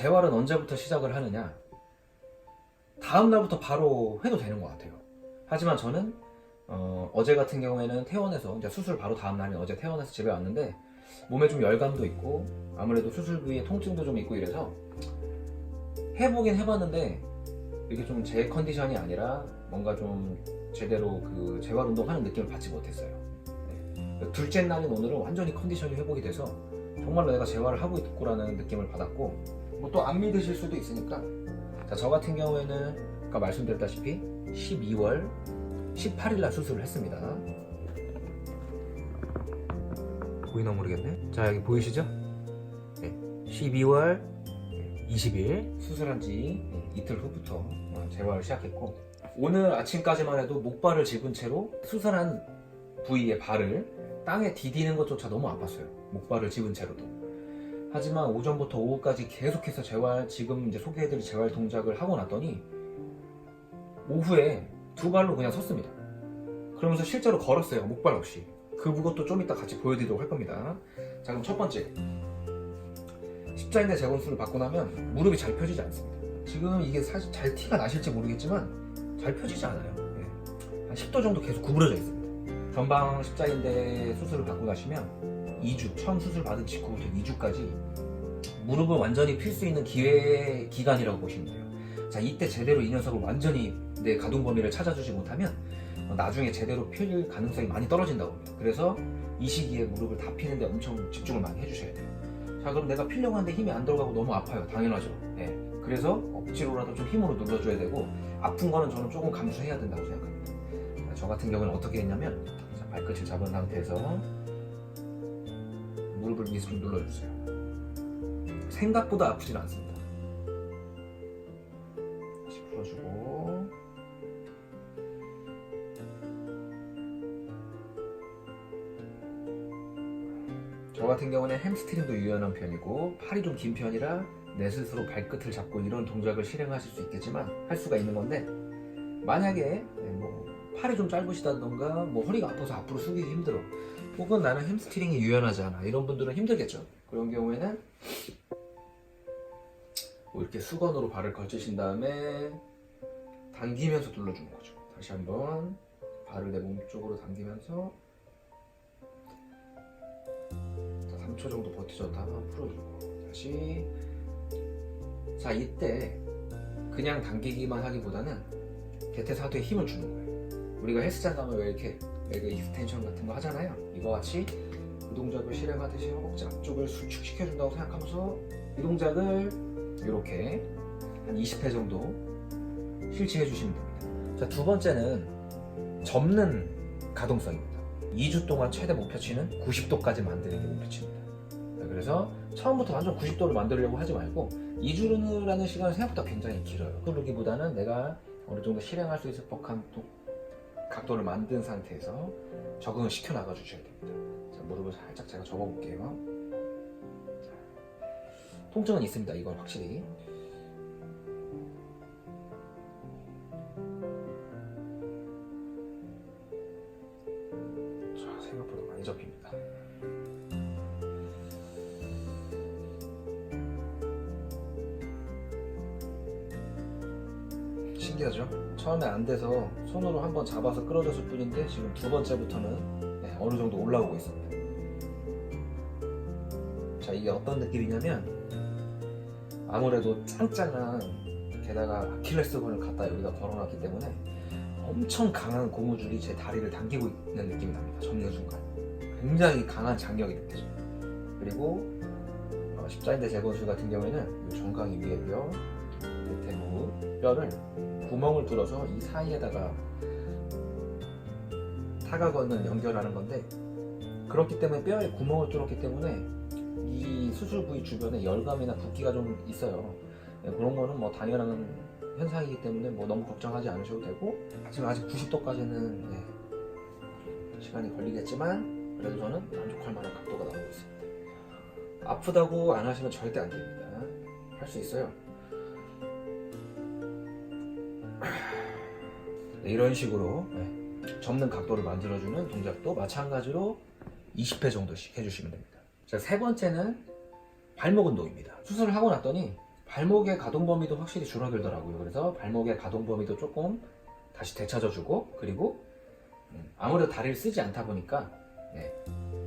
재활은 언제부터 시작을 하느냐? 다음 날부터 바로 해도 되는 것 같아요. 하지만 저는 어제 같은 경우에는 퇴원해서 이제 수술 바로 다음 날인 어제 퇴원해서 집에 왔는데 몸에 좀 열감도 있고 아무래도 수술 부위에 통증도 좀 있고 이래서 해보긴 해봤는데 이게 좀 제 컨디션이 아니라 뭔가 좀 제대로 그 재활 운동하는 느낌을 받지 못했어요. 네. 둘째 날인 오늘은 완전히 컨디션이 회복이 돼서 정말로 내가 재활을 하고 있구라는 느낌을 받았고 뭐 또 안 믿으실 수도 있으니까 자, 저 같은 경우에는 아까 말씀드렸다시피 12월 18일 날 수술을 했습니다. 보이나 모르겠네. 자, 여기 보이시죠? 네. 12월 20일 수술한 지 이틀 후부터 재활을 시작했고 오늘 아침까지만 해도 목발을 집은 채로 수술한 부위의 발을 땅에 디디는 것조차 너무 아팠어요. 목발을 집은 채로도. 하지만 오전부터 오후까지 계속해서 재활, 지금 이제 소개해드릴 재활 동작을 하고 났더니 오후에 두 발로 그냥 섰습니다. 그러면서 실제로 걸었어요. 목발 없이. 그것도 좀 이따 같이 보여드리도록 할 겁니다. 자, 그럼 첫 번째, 십자인대 재건술을 받고 나면 무릎이 잘 펴지지 않습니다. 지금 이게 사실 잘 티가 나실지 모르겠지만 잘 펴지지 않아요. 한 10도 정도 계속 구부러져 있습니다. 전방 십자인대 수술을 받고 나시면 2주, 처음 수술 받은 직후부터 2주까지 무릎을 완전히 필 수 있는 기간이라고 보시면 돼요. 자, 이때 제대로 이 녀석을 완전히 내 가동 범위를 찾아주지 못하면 나중에 제대로 필 가능성이 많이 떨어진다고 합니다. 그래서 이 시기에 무릎을 다 피는데 엄청 집중을 많이 해주셔야 돼요. 자, 그럼 내가 피려고 하는데 힘이 안 들어가고 너무 아파요. 당연하죠. 네. 그래서 억지로라도 좀 힘으로 눌러줘야 되고 아픈 거는 저는 조금 감수해야 된다고 생각합니다. 자, 저 같은 경우는 어떻게 했냐면 자, 발끝을 잡은 상태에서 무릎을 위에서 좀 눌러주세요. 생각보다 아프진 않습니다. 다시 풀어주고 저 같은 경우는 햄스트링도 유연한 편이고 팔이 좀 긴 편이라 내 스스로 발끝을 잡고 이런 동작을 실행하실 수 있겠지만 할 수가 있는 건데 만약에 뭐 팔이 좀 짧으시다던가 뭐 허리가 아파서 앞으로 숙이기 힘들어 혹은 나는 햄스트링이 유연하지 않아 이런 분들은 힘들겠죠. 그런 경우에는 뭐 이렇게 수건으로 발을 걸치신 다음에 당기면서 눌러주는 거죠. 다시 한번 발을 내 몸 쪽으로 당기면서 3초 정도 버티셨다가 풀어주고 다시. 자, 이때 그냥 당기기만 하기보다는 대퇴사두에 힘을 주는 거예요. 우리가 헬스장 가면 왜 이렇게 레그 익스텐션 같은 거 하잖아요. 이거 같이 그 동작을 실행하듯이 허벅지 앞쪽을 수축시켜준다고 생각하면서 이 동작을 이렇게 한 20회 정도 실시해 주시면 됩니다. 자, 두 번째는 접는 가동성입니다. 2주 동안 최대 목표치는 90도까지 만드는 게 목표치입니다. 그래서 처음부터 완전 90도를 만들려고 하지 말고 2주라는 시간은 생각보다 굉장히 길어요. 그러기보다는 내가 어느 정도 실행할 수 있을 법한 각도를 만든 상태에서 적응을 시켜 나가 주셔야 됩니다. 자, 무릎을 살짝 제가 접어 볼게요. 통증은 있습니다. 이건 확실히. 자, 생각보다 많이 접힙니다. 신기하죠? 처음에 안 돼서 손으로 한번 잡아서 끌어줬을 뿐인데 지금 두 번째부터는 어느 정도 올라오고 있습니다. 자, 이게 어떤 느낌이냐면 아무래도 짱짱한 게다가 아킬레스건을 갖다 여기다 걸어놨기 때문에 엄청 강한 고무줄이 제 다리를 당기고 있는 느낌이 납니다. 접는 순간 굉장히 강한 장력이 느껴져요. 그리고 십자인대 재건술 같은 경우에는 이 정강이 위에 뼈, 밑에 무릎 뼈를 구멍을 뚫어서 이 사이에다가 타각건을 연결하는 건데 그렇기 때문에 뼈에 구멍을 뚫었기 때문에 이 수술 부위 주변에 열감이나 붓기가 좀 있어요. 그런 거는 뭐 당연한 현상이기 때문에 뭐 너무 걱정하지 않으셔도 되고 지금 아직 90도까지는 시간이 걸리겠지만 그래도 저는 만족할 만한 각도가 나오고 있습니다. 아프다고 안 하시면 절대 안 됩니다. 할 수 있어요. 이런 식으로 접는 각도를 만들어주는 동작도 마찬가지로 20회 정도씩 해주시면 됩니다. 자, 세 번째는 발목 운동입니다. 수술을 하고 났더니 발목의 가동 범위도 확실히 줄어들더라고요. 그래서 발목의 가동 범위도 조금 다시 되찾아주고, 그리고 아무래도 다리를 쓰지 않다 보니까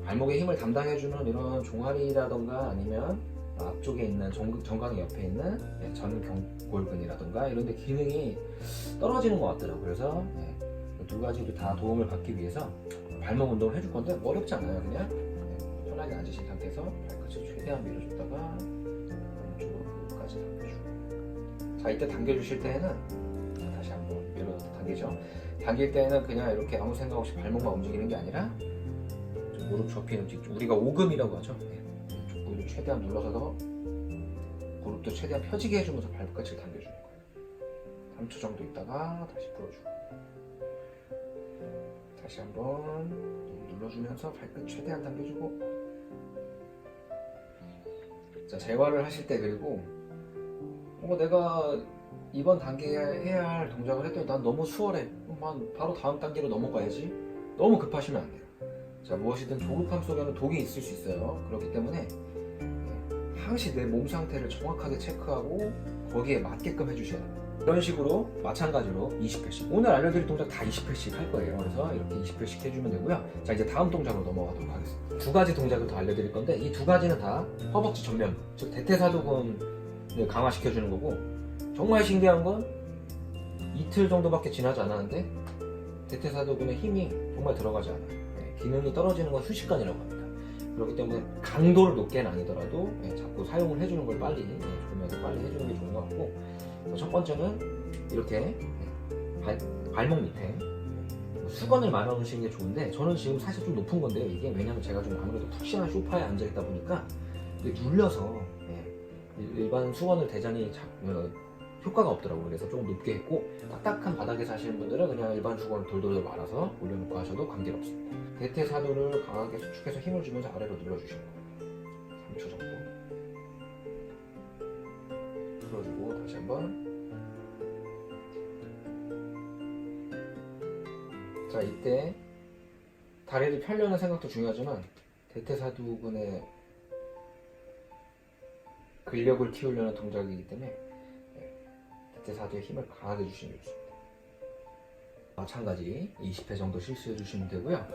발목의 힘을 담당해주는 이런 종아리라던가 아니면 앞쪽에 있는 정강이 옆에 있는 전경골근이라던가 이런 데 기능이 떨어지는 것 같더라고요. 그래서 두 가지를 다 도움을 받기 위해서 발목 운동을 해줄 건데 어렵지 않아요. 그냥 편하게 앉으신 상태에서 발끝을 최대한 밀어줬다가 오른쪽으로 끝까지 당겨주고, 자 이때 당겨주실 때에는 다시 한번 밀어서 당기죠. 당길 때는 그냥 이렇게 아무 생각 없이 발목만 움직이는 게 아니라 무릎 접히는 뒤쪽, 우리가 오금이라고 하죠. 이쪽 부위를 최대한 눌러서 더 무릎도 최대한 펴지게 해주면서 발끝을 당겨주는 거예요. 3초 정도 있다가 다시 풀어주고, 다시 한번 눌러주면서 발끝 최대한 당겨주고. 자, 재활을 하실 때 그리고 내가 이번 단계에 해야 할 동작을 했더니 난 너무 수월해, 바로 다음 단계로 넘어가야지, 너무 급하시면 안 돼요. 자, 무엇이든 조급함 속에는 독이 있을 수 있어요. 그렇기 때문에 항시 내 몸 상태를 정확하게 체크하고 거기에 맞게끔 해주셔야 돼요. 이런 식으로 마찬가지로 20회씩, 오늘 알려드릴 동작 다 20회씩 할 거예요. 그래서 이렇게 20회씩 해주면 되고요. 자, 이제 다음 동작으로 넘어가도록 하겠습니다. 두 가지 동작을 더 알려드릴 건데 이 두 가지는 다 허벅지 전면, 즉 대퇴사두근을 강화시켜주는 거고, 정말 신기한 건 이틀 정도밖에 지나지 않았는데 대퇴사두근에 힘이 정말 들어가지 않아요. 기능이 떨어지는 건 순식간이라고 합니다. 그렇기 때문에 강도를 높게는 아니더라도 자꾸 사용을 해주는 걸 빨리, 조금이라도 빨리 해주는 게 좋은 것 같고, 첫 번째는 이렇게 발목 밑에 수건을 말아놓으시는 게 좋은데, 저는 지금 사실 좀 높은 건데요. 이게 왜냐면 제가 좀 아무래도 푹신한 소파에 앉아있다 보니까 눌려서 일반 수건을 대자니 효과가 없더라고요. 그래서 조금 높게 했고, 딱딱한 바닥에서 하시는 분들은 그냥 일반 수건을 돌돌 말아서 올려놓고 하셔도 관계없습니다. 대퇴사두를 강하게 수축해서 힘을 주면서 아래로 눌러주시는 거예요. 3초 정도 풀어주고, 다시 한번. 자, 이때 다리를 펴려는 생각도 중요하지만 대퇴사두근의 근력을 키우려는 동작이기 때문에 대퇴사두에 힘을 강하게 주시면 좋습니다. 마찬가지 20회 정도 실시해 주시면 되고요.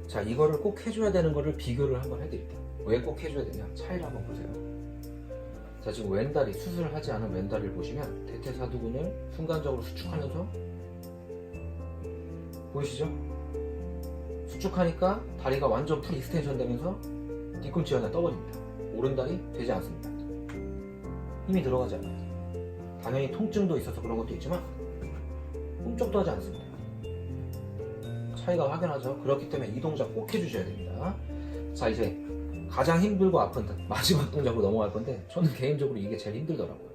자, 이거를 꼭 해줘야 되는 거를 비교를 한번 해드릴게요. 왜 꼭 해줘야 되냐, 차이를 한번 보세요. 자, 지금 왼다리, 수술을 하지 않은 왼다리를 보시면 대퇴사두근을 순간적으로 수축하면서, 보이시죠? 수축하니까 다리가 완전 풀 익스텐션 되면서 뒤꿈치 하나 떠버립니다. 오른다리 되지 않습니다. 힘이 들어가지 않아요. 당연히 통증도 있어서 그런 것도 있지만 꿈쩍도 하지 않습니다. 차이가 확연하죠? 그렇기 때문에 이 동작 꼭 해주셔야 됩니다. 자, 이제 가장 힘들고 아픈 마지막 동작으로 넘어갈 건데, 저는 개인적으로 이게 제일 힘들더라고요.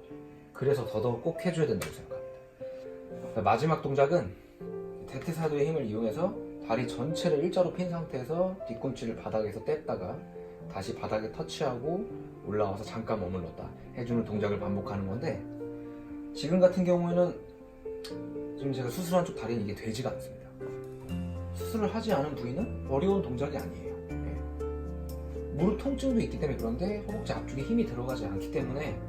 그래서 더더욱 꼭 해줘야 된다고 생각합니다. 마지막 동작은 대퇴사두의 힘을 이용해서 다리 전체를 일자로 핀 상태에서 뒤꿈치를 바닥에서 뗐다가 다시 바닥에 터치하고 올라와서 잠깐 머물렀다 해주는 동작을 반복하는 건데, 지금 같은 경우에는 지금 제가 수술한 쪽 다리는 이게 되지가 않습니다. 수술을 하지 않은 부위는 어려운 동작이 아니에요. 무릎 통증도 있기 때문에 그런데 허벅지 앞쪽에 힘이 들어가지 않기 때문에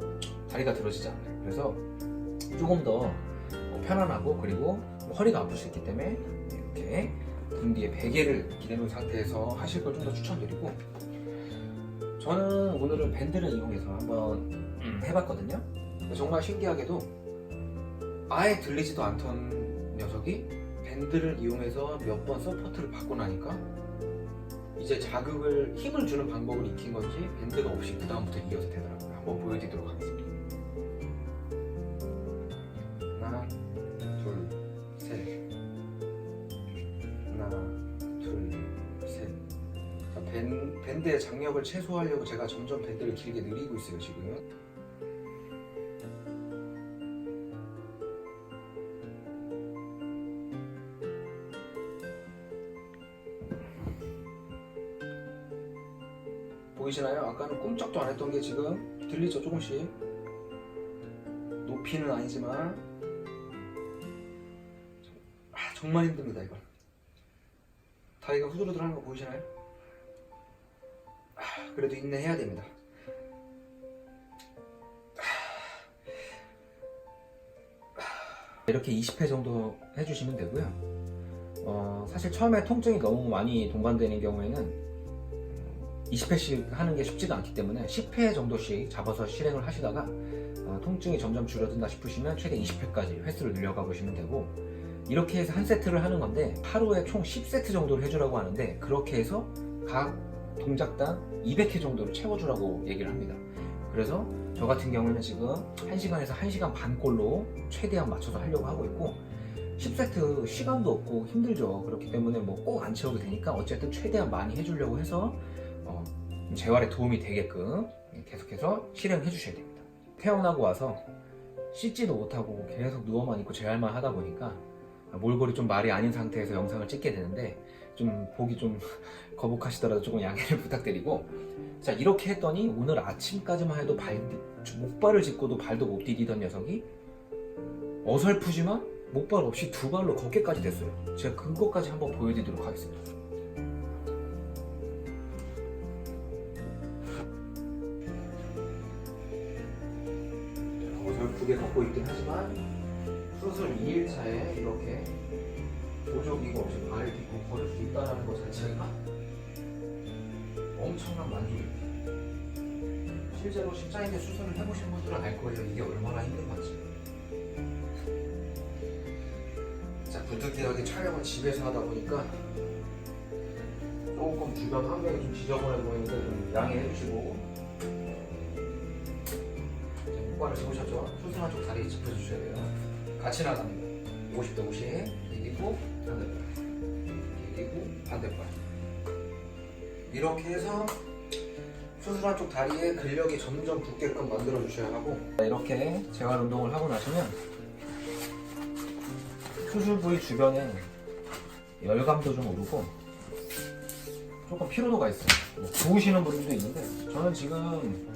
다리가 들어지지 않아요. 그래서 조금 더 편안하고, 그리고 허리가 아플 수 있기 때문에 이렇게 등 뒤에 베개를 기대는 상태에서 하실 걸 좀 더 추천드리고, 저는 오늘은 밴드를 이용해서 한번 해봤거든요. 정말 신기하게도 아예 들리지도 않던 녀석이 밴드를 이용해서 몇 번 서포트를 받고 나니까 이제 자극을, 힘을 주는 방법을 익힌 건지 밴드가 없이 그 다음부터 이어서 되더라고요. 한번 보여드리도록 하겠습니다. 하나, 둘, 셋. 하나, 둘, 셋. 자, 밴드의 장력을 최소화하려고 제가 점점 밴드를 길게 늘리고 있어요, 지금. 보이시나요? 아까는 꼼짝도 안 했던 게 지금 들리죠? 조금씩. 높이는 아니지만 정말 힘듭니다. 이건 다리가 후들후들하는 거 보이시나요? 그래도 인내해야 됩니다. 이렇게 20회 정도 해주시면 되고요. 사실 처음에 통증이 너무 많이 동반되는 경우에는 20회씩 하는 게 쉽지가 않기 때문에 10회 정도씩 잡아서 실행을 하시다가 통증이 점점 줄어든다 싶으시면 최대 20회까지 횟수를 늘려가 보시면 되고, 이렇게 해서 한 세트를 하는 건데 하루에 총 10세트 정도를 해주라고 하는데, 그렇게 해서 각 동작당 200회 정도를 채워주라고 얘기를 합니다. 그래서 저 같은 경우는 지금 1시간에서 1시간 반꼴로 최대한 맞춰서 하려고 하고 있고, 10세트 시간도 없고 힘들죠. 그렇기 때문에 뭐 꼭 안 채워도 되니까 어쨌든 최대한 많이 해주려고 해서 재활에 도움이 되게끔 계속해서 실행해 주셔야 됩니다. 태어나고 와서 씻지도 못하고 계속 누워만 있고 재활만 하다 보니까 몰골이 좀 말이 아닌 상태에서 영상을 찍게 되는데, 좀 보기 좀 거북하시더라도 조금 양해를 부탁드리고, 자, 이렇게 했더니 오늘 아침까지만 해도 목발을 짚고도 발도 못 디디던 녀석이 어설프지만 목발 없이 두 발로 걷기까지 됐어요. 제가 그것까지 한번 보여드리도록 하겠습니다. 어설프게 걷고 있긴 하지만 수술 2일차에 이렇게 보조기구 없이 발을 딛고 걸을 수 있다는 것 자체가 엄청난 만족입니다. 실제로 십자인대 수술을 해보신 분들은 알 거예요. 이게 얼마나 힘든 건지. 자, 부득이하게 촬영을 집에서 하다 보니까 조금 주변 환경이 좀 지저분해 보이는데 좀 양해해 주시고, 목발을 잡으셨죠? 수술한 쪽 다리 짚어주셔야 돼요. 같이 나갑니다. 50대 50, 디디고 반대발, 디디고 반대발. 이렇게 해서 수술한 쪽 다리에 근력이 점점 붙게끔 만들어 주셔야 하고, 이렇게 재활 운동을 하고 나시면 수술 부위 주변에 열감도 좀 오르고 조금 피로도가 있어요. 뭐 부으시는 분들도 있는데, 저는 지금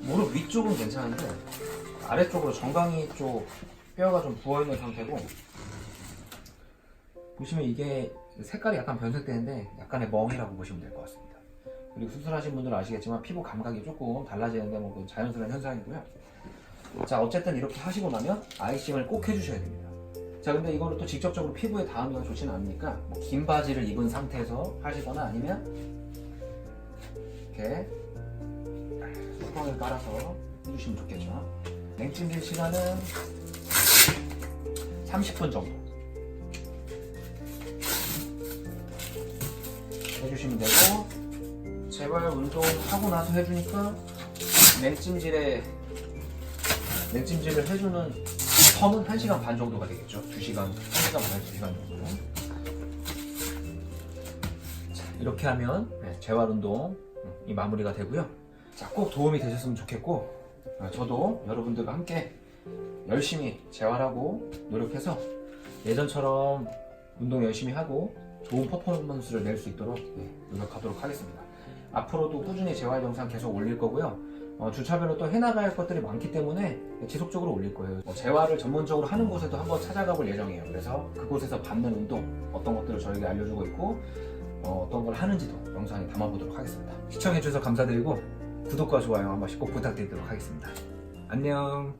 무릎 위쪽은 괜찮은데 아래쪽으로 정강이 쪽 뼈가 좀 부어있는 상태고, 보시면 이게 색깔이 약간 변색되는데 약간의 멍이라고 보시면 될 것 같습니다. 그리고 수술하신 분들은 아시겠지만 피부 감각이 조금 달라지는데 뭐 자연스러운 현상이고요. 자, 어쨌든 이렇게 하시고 나면 아이싱을 꼭 해주셔야 됩니다. 자, 근데 이거를 또 직접적으로 피부에 닿으면 좋지는 않으니까 긴 바지를 입은 상태에서 하시거나, 아니면 이렇게 수건을 깔아서 해주시면 좋겠죠. 냉찜질 시간은 30분 정도 해주시면 되고, 재활 운동 하고 나서 해주니까 냉찜질을 해주는 텀은 1시간 반 정도가 되겠죠. 1시간 반, 2시간 정도. 자, 이렇게 하면 재활 운동이 마무리가 되고요. 자, 꼭 도움이 되셨으면 좋겠고, 저도 여러분들과 함께 열심히 재활하고 노력해서 예전처럼 운동 열심히 하고 좋은 퍼포먼스를 낼 수 있도록 노력하도록 하겠습니다. 앞으로도 꾸준히 재활 영상 계속 올릴 거고요. 주차별로 또 해나갈 것들이 많기 때문에 지속적으로 올릴 거예요. 재활을 전문적으로 하는 곳에도 한번 찾아가 볼 예정이에요. 그래서 그곳에서 받는 운동, 어떤 것들을 저에게 알려주고 있고 어떤 걸 하는지도 영상에 담아보도록 하겠습니다. 시청해주셔서 감사드리고 구독과 좋아요 한 번씩 꼭 부탁드리도록 하겠습니다. 안녕.